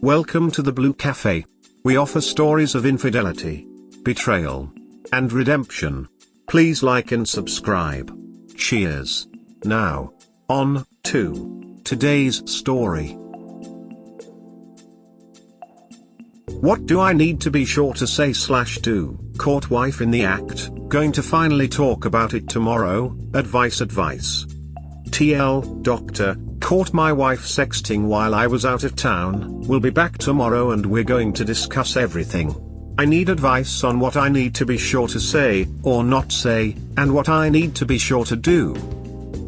Welcome to the Blue Cafe. We offer stories of infidelity, betrayal, and redemption. Please like and subscribe. Cheers. Now, on to today's story. What do I need to be sure to say/do? Caught wife in the act, going to finally talk about it tomorrow, advice. TL, doctor, caught my wife sexting while I was out of town, will be back tomorrow and we're going to discuss everything. I need advice on what I need to be sure to say, or not say, and what I need to be sure to do.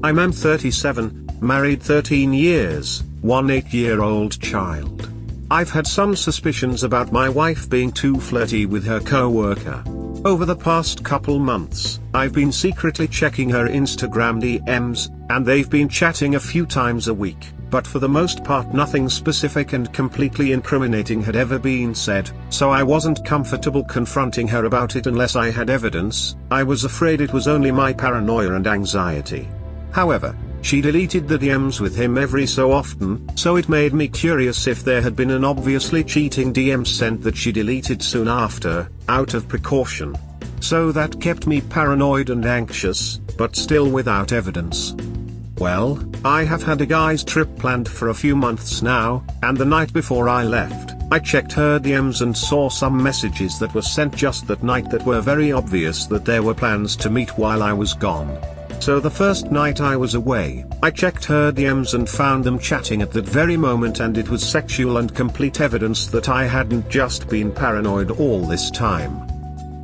I'm 37, married 13 years, one 8-year-old child. I've had some suspicions about my wife being too flirty with her co-worker. Over the past couple months, I've been secretly checking her Instagram DMs, and they've been chatting a few times a week, but for the most part nothing specific and completely incriminating had ever been said, so I wasn't comfortable confronting her about it unless I had evidence. I was afraid it was only my paranoia and anxiety. However, she deleted the DMs with him every so often, so it made me curious if there had been an obviously cheating DM sent that she deleted soon after, out of precaution. So that kept me paranoid and anxious, but still without evidence. Well, I have had a guy's trip planned for a few months now, and the night before I left, I checked her DMs and saw some messages that were sent just that night that were very obvious that there were plans to meet while I was gone. So the first night I was away, I checked her DMs and found them chatting at that very moment, and it was sexual and complete evidence that I hadn't just been paranoid all this time.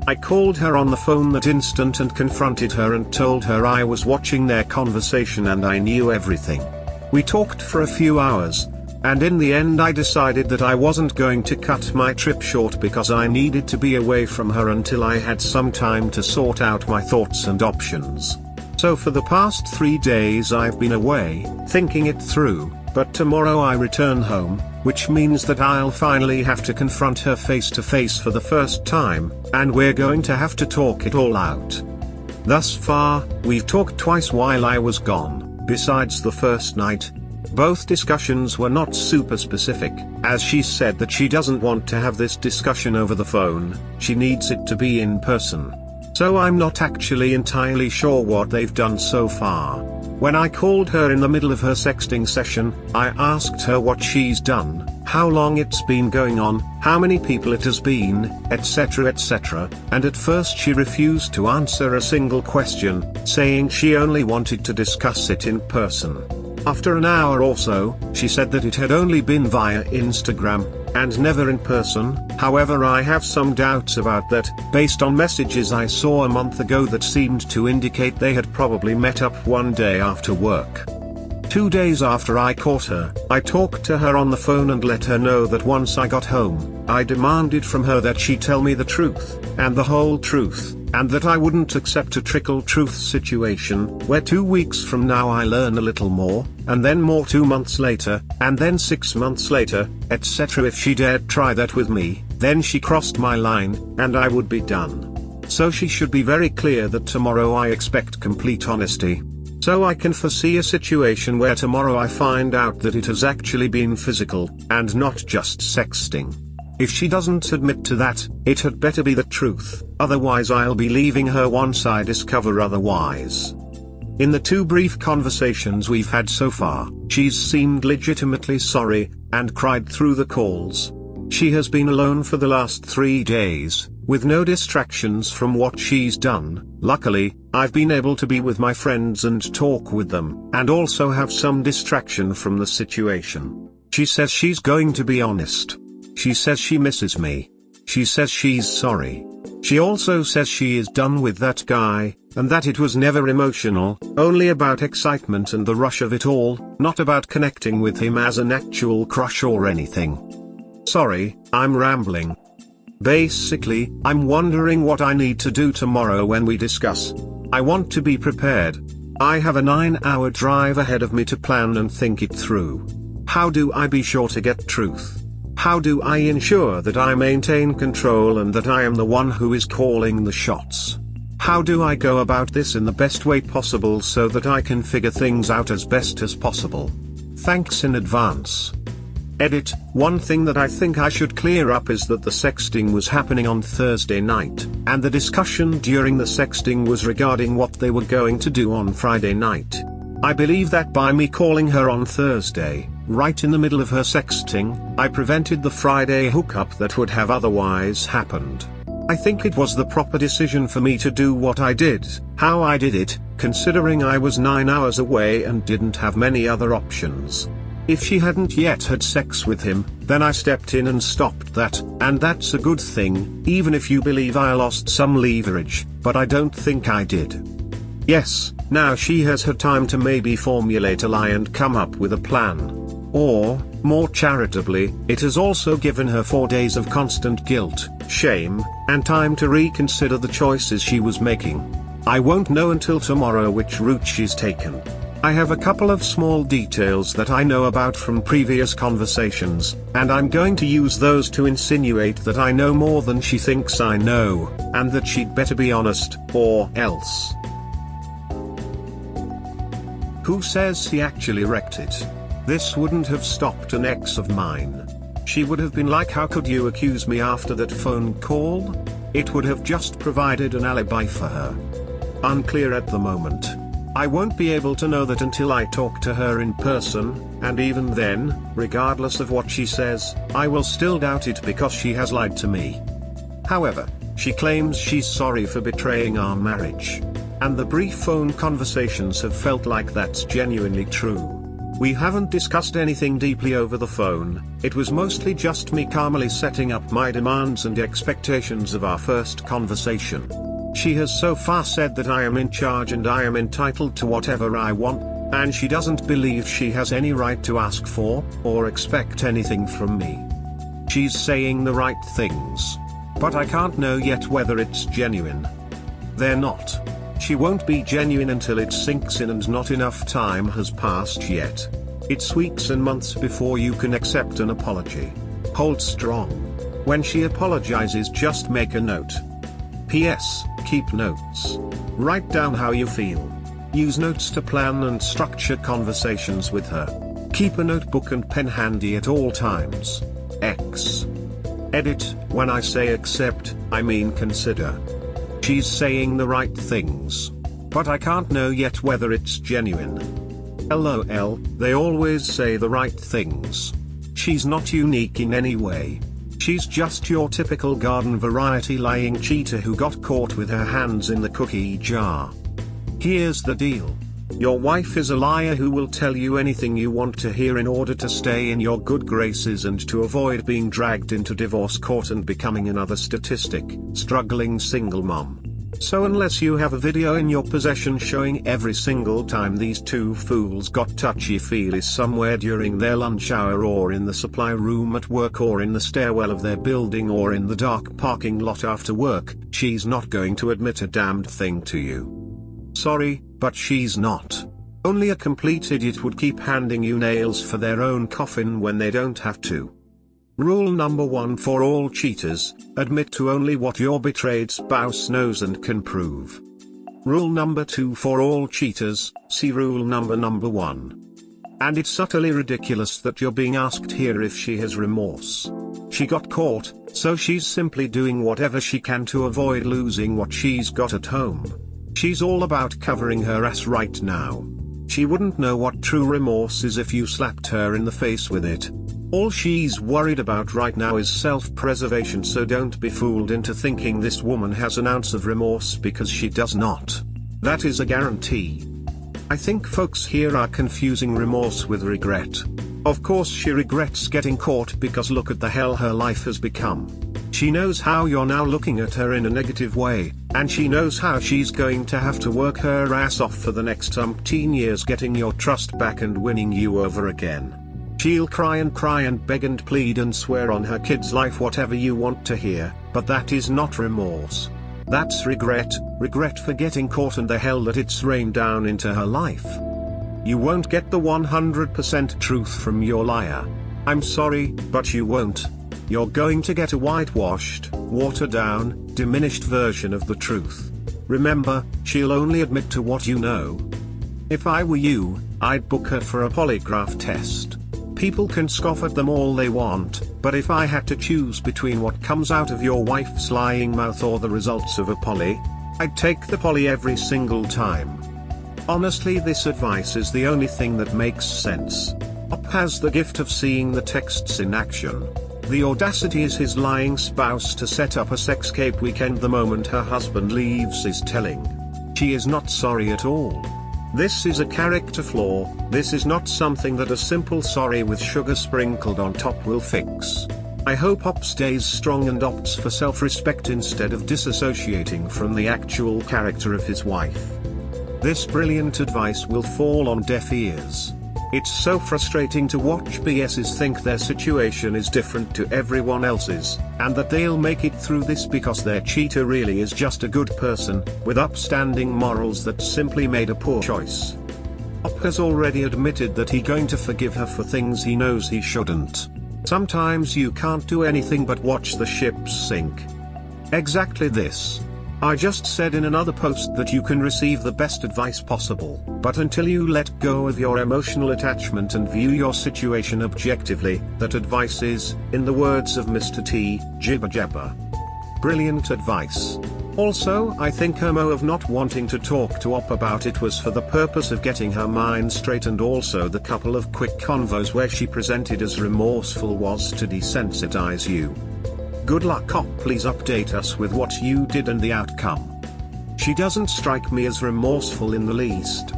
I called her on the phone that instant and confronted her and told her I was watching their conversation and I knew everything. We talked for a few hours, and in the end I decided that I wasn't going to cut my trip short because I needed to be away from her until I had some time to sort out my thoughts and options. So for the past 3 days I've been away, thinking it through, but tomorrow I return home, which means that I'll finally have to confront her face to face for the first time, and we're going to have to talk it all out. Thus far, we've talked twice while I was gone, besides the first night. Both discussions were not super specific, as she said that she doesn't want to have this discussion over the phone, she needs it to be in person. So I'm not actually entirely sure what they've done so far. When I called her in the middle of her sexting session, I asked her what she's done, how long it's been going on, how many people it has been, etc., and at first she refused to answer a single question, saying she only wanted to discuss it in person. After an hour or so, she said that it had only been via Instagram, and never in person. However, I have some doubts about that, based on messages I saw a month ago that seemed to indicate they had probably met up one day after work. 2 days after I caught her, I talked to her on the phone and let her know that once I got home, I demanded from her that she tell me the truth, and the whole truth, and that I wouldn't accept a trickle truth situation, where 2 weeks from now I learn a little more, and then more 2 months later, and then 6 months later, etc. If she dared try that with me, then she crossed my line, and I would be done. So she should be very clear that tomorrow I expect complete honesty. So I can foresee a situation where tomorrow I find out that it has actually been physical, and not just sexting. If she doesn't admit to that, it had better be the truth, otherwise I'll be leaving her once I discover otherwise. In the 2 brief conversations we've had so far, she's seemed legitimately sorry, and cried through the calls. She has been alone for the last 3 days, with no distractions from what she's done. Luckily, I've been able to be with my friends and talk with them, and also have some distraction from the situation. She says she's going to be honest. She says she misses me. She says she's sorry. She also says she is done with that guy, and that it was never emotional, only about excitement and the rush of it all, not about connecting with him as an actual crush or anything. Sorry, I'm rambling. Basically, I'm wondering what I need to do tomorrow when we discuss. I want to be prepared. I have a 9-hour drive ahead of me to plan and think it through. How do I be sure to get truth? How do I ensure that I maintain control and that I am the one who is calling the shots? How do I go about this in the best way possible so that I can figure things out as best as possible? Thanks in advance. Edit, one thing that I think I should clear up is that the sexting was happening on Thursday night, and the discussion during the sexting was regarding what they were going to do on Friday night. I believe that by me calling her on Thursday, right in the middle of her sexting, I prevented the Friday hookup that would have otherwise happened. I think it was the proper decision for me to do what I did, how I did it, considering I was 9 hours away and didn't have many other options. If she hadn't yet had sex with him, then I stepped in and stopped that, and that's a good thing, even if you believe I lost some leverage, but I don't think I did. Yes, now she has had time to maybe formulate a lie and come up with a plan. Or, more charitably, it has also given her 4 days of constant guilt, shame, and time to reconsider the choices she was making. I won't know until tomorrow which route she's taken. I have a couple of small details that I know about from previous conversations, and I'm going to use those to insinuate that I know more than she thinks I know, and that she'd better be honest, or else. Who says he actually wrecked it? This wouldn't have stopped an ex of mine. She would have been like, how could you accuse me after that phone call? It would have just provided an alibi for her. Unclear at the moment. I won't be able to know that until I talk to her in person, and even then, regardless of what she says, I will still doubt it because she has lied to me. However, she claims she's sorry for betraying our marriage. And the brief phone conversations have felt like that's genuinely true. We haven't discussed anything deeply over the phone, it was mostly just me calmly setting up my demands and expectations of our first conversation. She has so far said that I am in charge and I am entitled to whatever I want, and she doesn't believe she has any right to ask for, or expect anything from me. She's saying the right things. But I can't know yet whether it's genuine. They're not. She won't be genuine until it sinks in and not enough time has passed yet. It's weeks and months before you can accept an apology. Hold strong. When she apologizes, just make a note. P.S. Keep notes. Write down how you feel. Use notes to plan and structure conversations with her. Keep a notebook and pen handy at all times. X. Edit, when I say accept, I mean consider. She's saying the right things. But I can't know yet whether it's genuine. LOL, they always say the right things. She's not unique in any way. She's just your typical garden variety lying cheater who got caught with her hands in the cookie jar. Here's the deal. Your wife is a liar who will tell you anything you want to hear in order to stay in your good graces and to avoid being dragged into divorce court and becoming another statistic, struggling single mom. So unless you have a video in your possession showing every single time these two fools got touchy-feely somewhere during their lunch hour, or in the supply room at work, or in the stairwell of their building, or in the dark parking lot after work, she's not going to admit a damned thing to you. Sorry, but she's not. Only a complete idiot would keep handing you nails for their own coffin when they don't have to. Rule number 1 for all cheaters: admit to only what your betrayed spouse knows and can prove. Rule number 2 for all cheaters: see rule number 1. And it's utterly ridiculous that you're being asked here if she has remorse. She got caught, so she's simply doing whatever she can to avoid losing what she's got at home. She's all about covering her ass right now. She wouldn't know what true remorse is if you slapped her in the face with it. All she's worried about right now is self-preservation, so don't be fooled into thinking this woman has an ounce of remorse, because she does not. That is a guarantee. I think folks here are confusing remorse with regret. Of course she regrets getting caught, because look at the hell her life has become. She knows how you're now looking at her in a negative way, and she knows how she's going to have to work her ass off for the next umpteen years getting your trust back and winning you over again. She'll cry and beg and plead and swear on her kid's life, whatever you want to hear, but that is not remorse. That's regret for getting caught and the hell that it's rained down into her life. You won't get the 100% truth from your liar. I'm sorry, but you won't. You're going to get a whitewashed, watered down, diminished version of the truth. Remember, she'll only admit to what you know. If I were you, I'd book her for a polygraph test. People can scoff at them all they want, but if I had to choose between what comes out of your wife's lying mouth or the results of a poly, I'd take the poly every single time. Honestly, this advice is the only thing that makes sense. Op has the gift of seeing the texts in action. The audacity is his lying spouse to set up a sexcape weekend the moment her husband leaves is telling. She is not sorry at all. This is a character flaw. This is not something that a simple sorry with sugar sprinkled on top will fix. I hope Op stays strong and opts for self-respect instead of disassociating from the actual character of his wife. This brilliant advice will fall on deaf ears. It's so frustrating to watch BSs think their situation is different to everyone else's, and that they'll make it through this because their cheater really is just a good person, with upstanding morals that simply made a poor choice. Op has already admitted that he's going to forgive her for things he knows he shouldn't. Sometimes you can't do anything but watch the ships sink. Exactly this. I just said in another post that you can receive the best advice possible, but until you let go of your emotional attachment and view your situation objectively, that advice is, in the words of Mr. T, jibber jabber. Brilliant advice. Also, I think her mo of not wanting to talk to Op about it was for the purpose of getting her mind straight, and also the couple of quick convos where she presented as remorseful was to desensitize you. Good luck Op, please update us with what you did and the outcome. She doesn't strike me as remorseful in the least.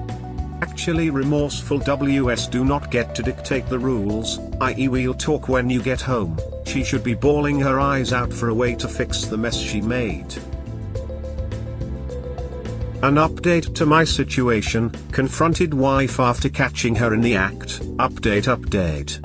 Actually, remorseful WS do not get to dictate the rules, i.e. we'll talk when you get home. She should be bawling her eyes out for a way to fix the mess she made. An update to my situation: confronted wife after catching her in the act. Update.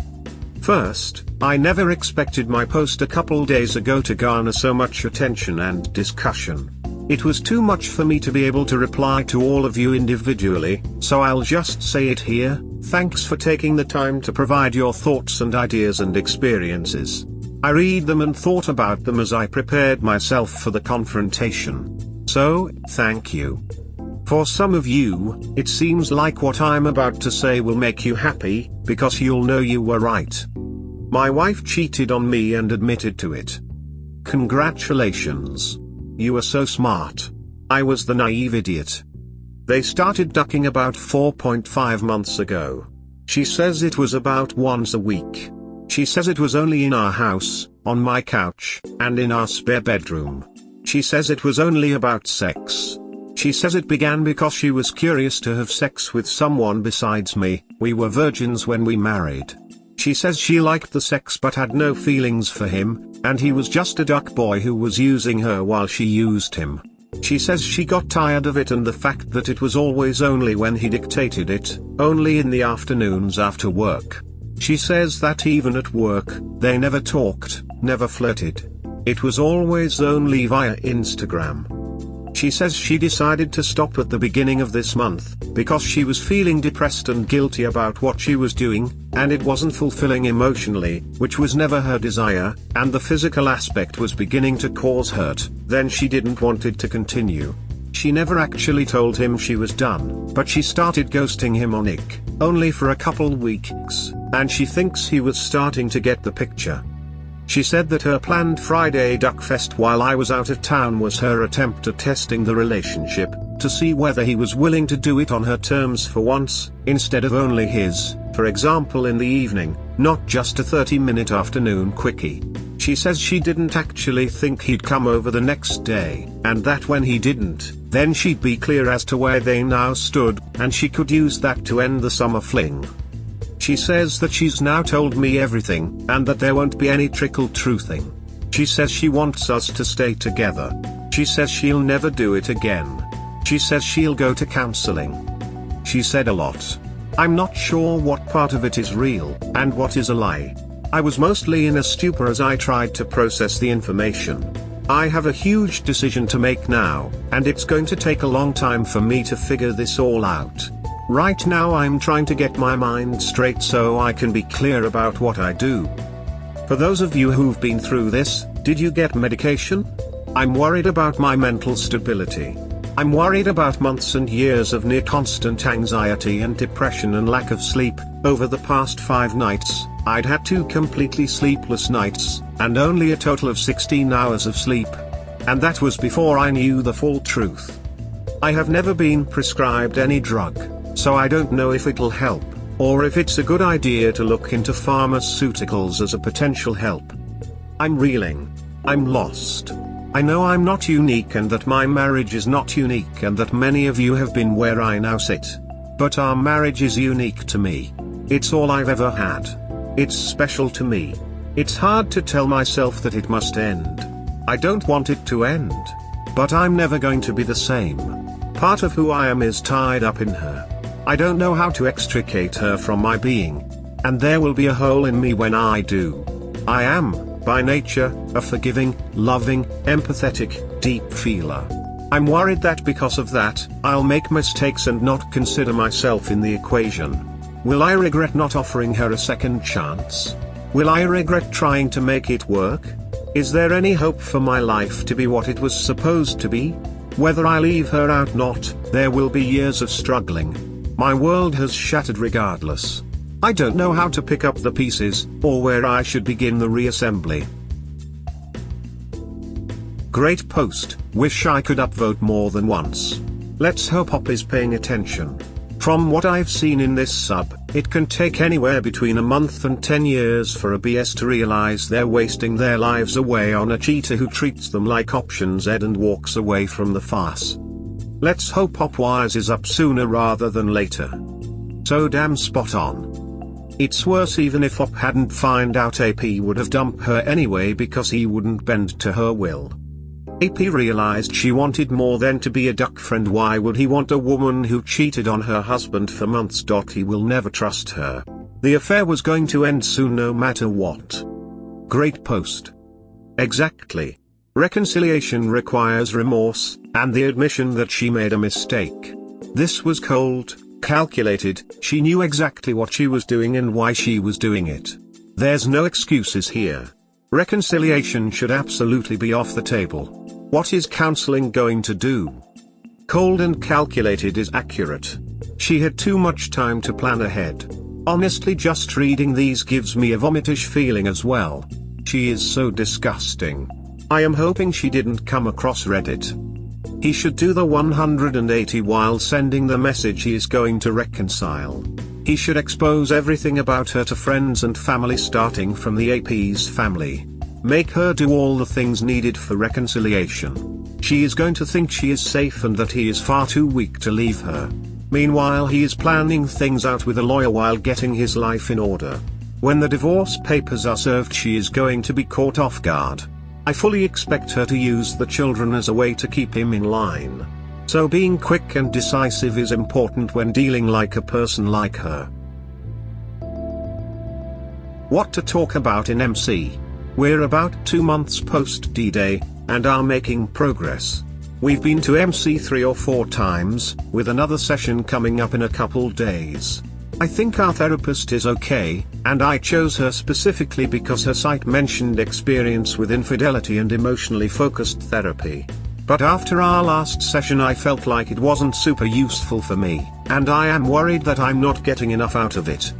First, I never expected my post a couple days ago to garner so much attention and discussion. It was too much for me to be able to reply to all of you individually, so I'll just say it here: thanks for taking the time to provide your thoughts and ideas and experiences. I read them and thought about them as I prepared myself for the confrontation. So, thank you. For some of you, it seems like what I'm about to say will make you happy, because you'll know you were right. My wife cheated on me and admitted to it. Congratulations. You were so smart. I was the naive idiot. They started ducking about 4.5 months ago. She says it was about once a week. She says it was only in our house, on my couch, and in our spare bedroom. She says it was only about sex. She says it began because she was curious to have sex with someone besides me. We were virgins when we married. She says she liked the sex but had no feelings for him, and he was just a duck boy who was using her while she used him. She says she got tired of it and the fact that it was always only when he dictated it, only in the afternoons after work. She says that even at work, they never talked, never flirted. It was always only via Instagram. She says she decided to stop at the beginning of this month, because she was feeling depressed and guilty about what she was doing, and it wasn't fulfilling emotionally, which was never her desire, and the physical aspect was beginning to cause hurt. Then she didn't want it to continue. She never actually told him she was done, but she started ghosting him on IG, only for a couple weeks, and she thinks he was starting to get the picture. She said that her planned Friday Duckfest while I was out of town was her attempt at testing the relationship, to see whether he was willing to do it on her terms for once, instead of only his, for example in the evening, not just a 30-minute afternoon quickie. She says she didn't actually think he'd come over the next day, and that when he didn't, then she'd be clear as to where they now stood, and she could use that to end the summer fling. She says that she's now told me everything, and that there won't be any trickle-truthing. She says she wants us to stay together. She says she'll never do it again. She says she'll go to counseling. She said a lot. I'm not sure what part of it is real, and what is a lie. I was mostly in a stupor as I tried to process the information. I have a huge decision to make now, and it's going to take a long time for me to figure this all out. Right now I'm trying to get my mind straight so I can be clear about what I do. For those of you who've been through this, did you get medication? I'm worried about my mental stability. I'm worried about months and years of near constant anxiety and depression and lack of sleep. Over the past 5 nights, I'd had 2 completely sleepless nights, and only a total of 16 hours of sleep. And that was before I knew the full truth. I have never been prescribed any drug, so I don't know if it'll help, or if it's a good idea to look into pharmaceuticals as a potential help. I'm reeling. I'm lost. I know I'm not unique and that my marriage is not unique and that many of you have been where I now sit. But our marriage is unique to me. It's all I've ever had. It's special to me. It's hard to tell myself that it must end. I don't want it to end. But I'm never going to be the same. Part of who I am is tied up in her. I don't know how to extricate her from my being. And there will be a hole in me when I do. I am, by nature, a forgiving, loving, empathetic, deep feeler. I'm worried that because of that, I'll make mistakes and not consider myself in the equation. Will I regret not offering her a second chance? Will I regret trying to make it work? Is there any hope for my life to be what it was supposed to be? Whether I leave her out or not, there will be years of struggling. My world has shattered regardless. I don't know how to pick up the pieces, or where I should begin the reassembly. Great post, wish I could upvote more than once. Let's hope Hop is paying attention. From what I've seen in this sub, it can take anywhere between a month and 10 years for a BS to realize they're wasting their lives away on a cheater who treats them like option Z and walks away from the farce. Let's hope Hop wises up sooner rather than later. So damn spot on. It's worse even if Hop hadn't found out AP would have dumped her anyway because he wouldn't bend to her will. AP realized she wanted more than to be a duck friend. Why would he want a woman who cheated on her husband for months? He will never trust her. The affair was going to end soon no matter what. Great post. Exactly. Reconciliation requires remorse, and the admission that she made a mistake. This was cold, calculated. She knew exactly what she was doing and why she was doing it. There's no excuses here. Reconciliation should absolutely be off the table. What is counseling going to do? Cold and calculated is accurate. She had too much time to plan ahead. Honestly, just reading these gives me a vomitish feeling as well. She is so disgusting. I am hoping she didn't come across Reddit. He should do the 180 while sending the message he is going to reconcile. He should expose everything about her to friends and family, starting from the AP's family. Make her do all the things needed for reconciliation. She is going to think she is safe and that he is far too weak to leave her. Meanwhile, he is planning things out with a lawyer while getting his life in order. When the divorce papers are served, she is going to be caught off guard. I fully expect her to use the children as a way to keep him in line. So being quick and decisive is important when dealing like a person like her. What to talk about in MC? We're about 2 months post D-Day, and are making progress. We've been to MC 3 or 4 times, with another session coming up in a couple days. I think our therapist is okay, and I chose her specifically because her site mentioned experience with infidelity and emotionally focused therapy. But after our last session I felt like it wasn't super useful for me, and I am worried that I'm not getting enough out of it.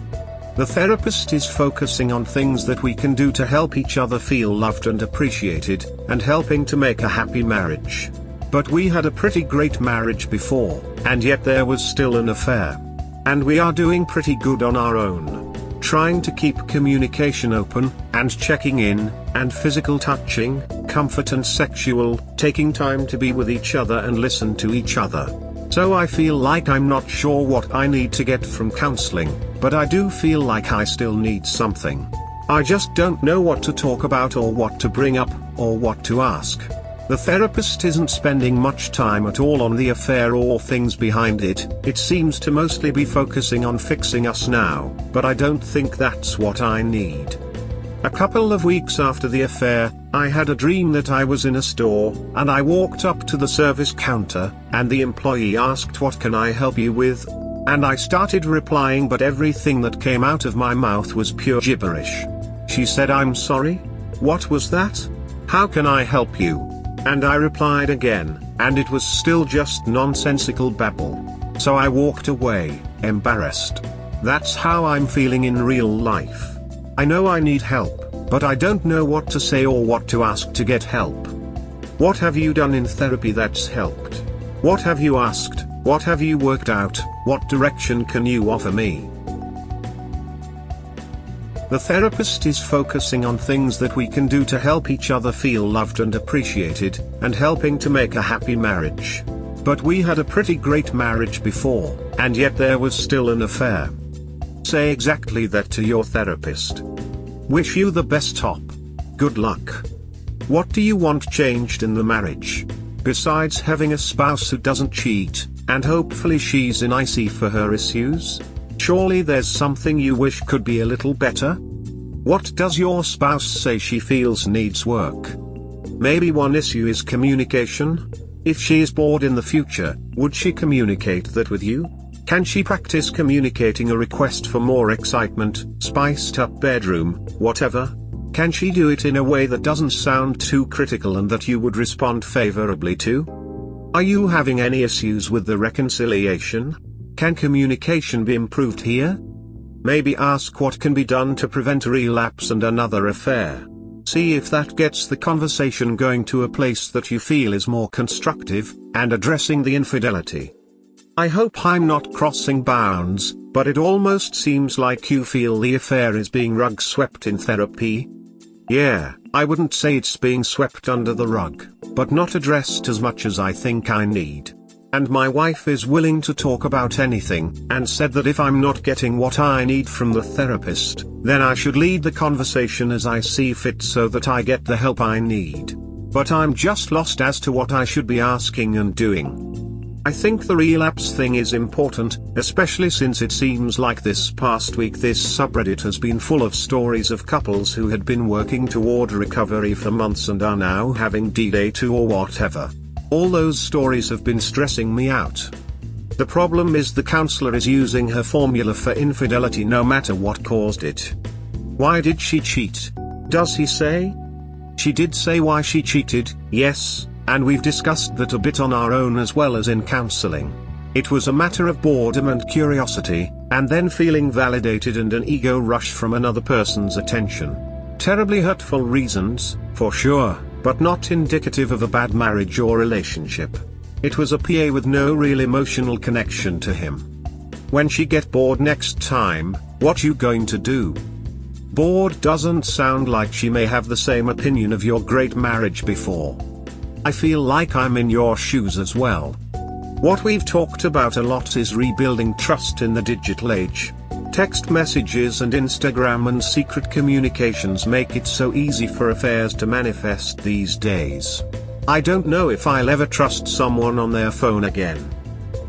The therapist is focusing on things that we can do to help each other feel loved and appreciated, and helping to make a happy marriage. But we had a pretty great marriage before, and yet there was still an affair. And we are doing pretty good on our own. Trying to keep communication open, and checking in, and physical touching, comfort and sexual, taking time to be with each other and listen to each other. So I feel like I'm not sure what I need to get from counseling, but I do feel like I still need something. I just don't know what to talk about or what to bring up, or what to ask. The therapist isn't spending much time at all on the affair or things behind it. It seems to mostly be focusing on fixing us now, but I don't think that's what I need. A couple of weeks after the affair, I had a dream that I was in a store, and I walked up to the service counter, and the employee asked, "What can I help you with?" And I started replying, but everything that came out of my mouth was pure gibberish. She said, "I'm sorry? What was that? How can I help you?" And I replied again, and it was still just nonsensical babble. So I walked away, embarrassed. That's how I'm feeling in real life. I know I need help, but I don't know what to say or what to ask to get help. What have you done in therapy that's helped? What have you asked? What have you worked out? What direction can you offer me? The therapist is focusing on things that we can do to help each other feel loved and appreciated, and helping to make a happy marriage. But we had a pretty great marriage before, and yet there was still an affair. Say exactly that to your therapist. Wish you the best top. Good luck. What do you want changed in the marriage? Besides having a spouse who doesn't cheat, and hopefully she's in IC for her issues? Surely there's something you wish could be a little better? What does your spouse say she feels needs work? Maybe one issue is communication? If she is bored in the future, would she communicate that with you? Can she practice communicating a request for more excitement, spiced up bedroom, whatever? Can she do it in a way that doesn't sound too critical and that you would respond favorably to? Are you having any issues with the reconciliation? Can communication be improved here? Maybe ask what can be done to prevent a relapse and another affair. See if that gets the conversation going to a place that you feel is more constructive, and addressing the infidelity. I hope I'm not crossing bounds, but it almost seems like you feel the affair is being rug swept in therapy. Yeah, I wouldn't say it's being swept under the rug, but not addressed as much as I think I need. And my wife is willing to talk about anything, and said that if I'm not getting what I need from the therapist, then I should lead the conversation as I see fit so that I get the help I need. But I'm just lost as to what I should be asking and doing. I think the relapse thing is important, especially since it seems like this past week this subreddit has been full of stories of couples who had been working toward recovery for months and are now having D-Day 2 or whatever. All those stories have been stressing me out. The problem is the counselor is using her formula for infidelity no matter what caused it. Why did she cheat? Does he say? She did say why she cheated, yes, and we've discussed that a bit on our own as well as in counseling. It was a matter of boredom and curiosity, and then feeling validated and an ego rush from another person's attention. Terribly hurtful reasons, for sure, but not indicative of a bad marriage or relationship. It was a PA with no real emotional connection to him. When she get bored next time, what you going to do? Bored doesn't sound like she may have the same opinion of your great marriage before. I feel like I'm in your shoes as well. What we've talked about a lot is rebuilding trust in the digital age. Text messages and Instagram and secret communications make it so easy for affairs to manifest these days. I don't know if I'll ever trust someone on their phone again.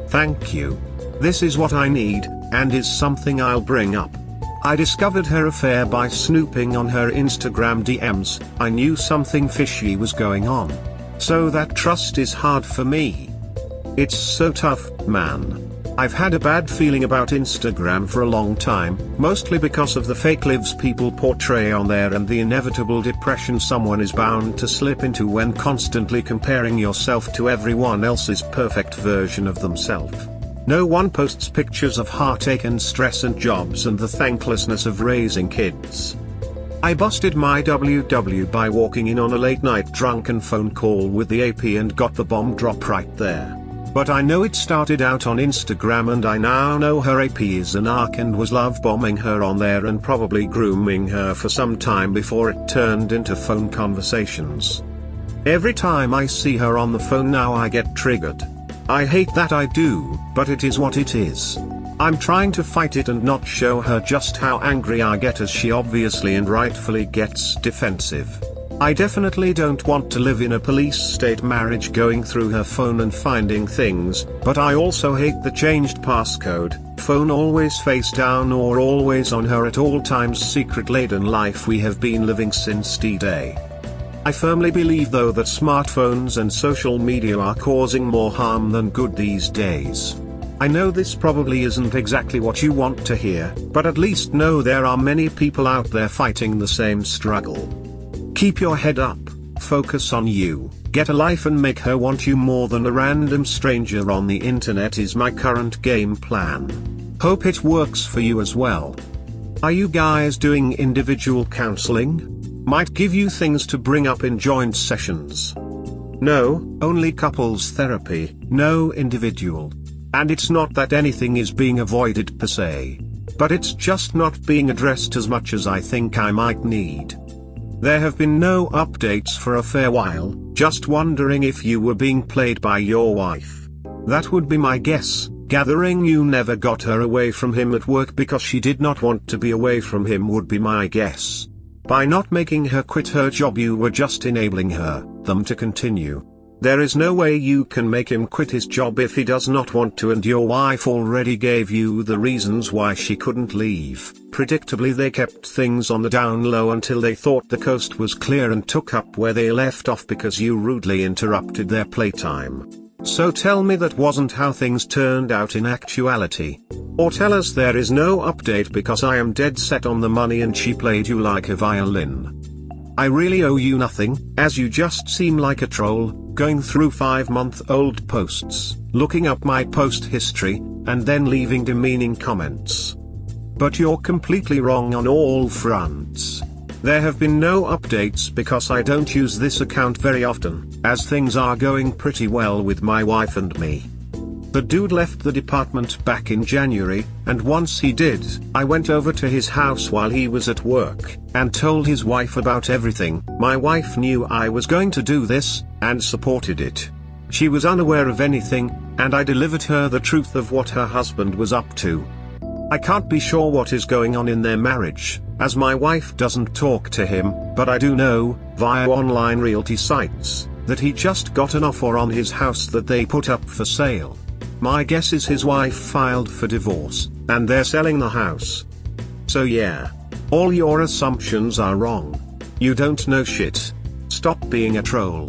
Thank you. This is what I need, and is something I'll bring up. I discovered her affair by snooping on her Instagram DMs. I knew something fishy was going on. So that trust is hard for me. It's so tough, man. I've had a bad feeling about Instagram for a long time, mostly because of the fake lives people portray on there and the inevitable depression someone is bound to slip into when constantly comparing yourself to everyone else's perfect version of themselves. No one posts pictures of heartache and stress and jobs and the thanklessness of raising kids. I busted my WW by walking in on a late-night drunken phone call with the AP and got the bomb drop right there. But I know it started out on Instagram, and I now know her AP is an narc and was love-bombing her on there and probably grooming her for some time before it turned into phone conversations. Every time I see her on the phone now I get triggered. I hate that I do, but it is what it is. I'm trying to fight it and not show her just how angry I get, as she obviously and rightfully gets defensive. I definitely don't want to live in a police state marriage going through her phone and finding things, but I also hate the changed passcode, phone always face down or always on her at all times secret-laden life we have been living since D-Day. I firmly believe though that smartphones and social media are causing more harm than good these days. I know this probably isn't exactly what you want to hear, but at least know there are many people out there fighting the same struggle. Keep your head up, focus on you, get a life and make her want you more than a random stranger on the internet is my current game plan. Hope it works for you as well. Are you guys doing individual counseling? Might give you things to bring up in joint sessions. No, only couples therapy, no individual. And it's not that anything is being avoided per se. But it's just not being addressed as much as I think I might need. There have been no updates for a fair while, just wondering if you were being played by your wife. That would be my guess, gathering you never got her away from him at work because she did not want to be away from him would be my guess. By not making her quit her job you were just enabling them to continue. There is no way you can make him quit his job if he does not want to, and your wife already gave you the reasons why she couldn't leave. Predictably they kept things on the down low until they thought the coast was clear and took up where they left off because you rudely interrupted their playtime. So tell me that wasn't how things turned out in actuality. Or tell us there is no update because I am dead set on the money and she played you like a violin. I really owe you nothing, as you just seem like a troll, going through 5-month-old posts, looking up my post history, and then leaving demeaning comments. But you're completely wrong on all fronts. There have been no updates because I don't use this account very often, as things are going pretty well with my wife and me. The dude left the department back in January, and once he did, I went over to his house while he was at work, and told his wife about everything. My wife knew I was going to do this, and supported it. She was unaware of anything, and I delivered her the truth of what her husband was up to. I can't be sure what is going on in their marriage, as my wife doesn't talk to him, but I do know, via online realty sites, that he just got an offer on his house that they put up for sale. My guess is his wife filed for divorce, and they're selling the house. So yeah. All your assumptions are wrong. You don't know shit. Stop being a troll.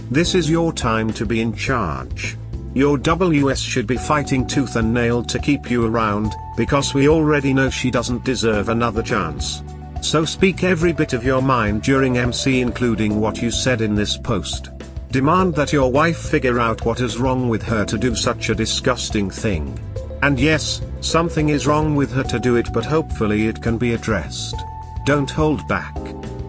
This is your time to be in charge. Your WS should be fighting tooth and nail to keep you around, because we already know she doesn't deserve another chance. So speak every bit of your mind during MC, including what you said in this post. Demand that your wife figure out what is wrong with her to do such a disgusting thing. And yes, something is wrong with her to do it, but hopefully it can be addressed. Don't hold back.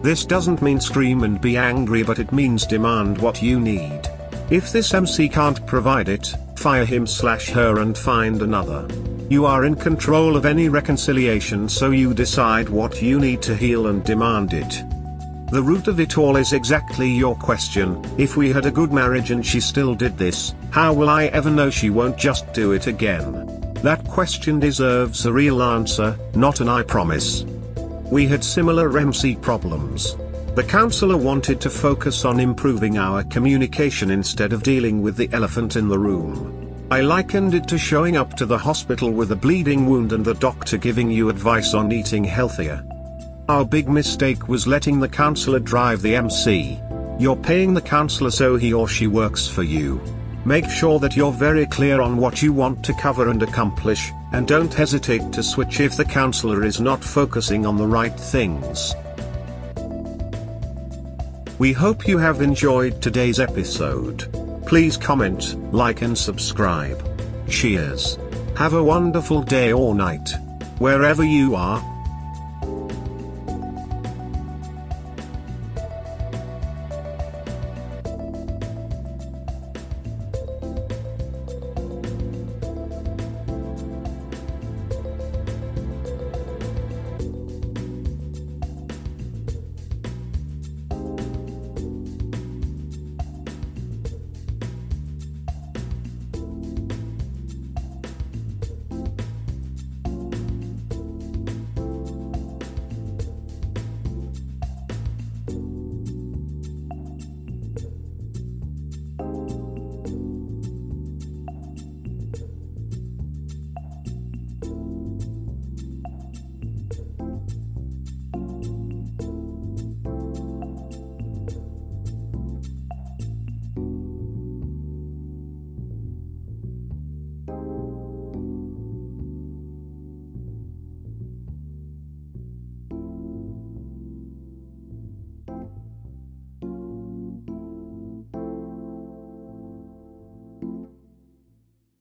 This doesn't mean scream and be angry, but it means demand what you need. If this MC can't provide it, fire him/her and find another. You are in control of any reconciliation, so you decide what you need to heal and demand it. The root of it all is exactly your question: if we had a good marriage and she still did this, how will I ever know she won't just do it again? That question deserves a real answer, not an I promise. We had similar MC problems. The counselor wanted to focus on improving our communication instead of dealing with the elephant in the room. I likened it to showing up to the hospital with a bleeding wound and the doctor giving you advice on eating healthier. Our big mistake was letting the counselor drive the MC. You're paying the counselor so he or she works for you. Make sure that you're very clear on what you want to cover and accomplish, and don't hesitate to switch if the counselor is not focusing on the right things. We hope you have enjoyed today's episode. Please comment, like and subscribe. Cheers. Have a wonderful day or night, wherever you are.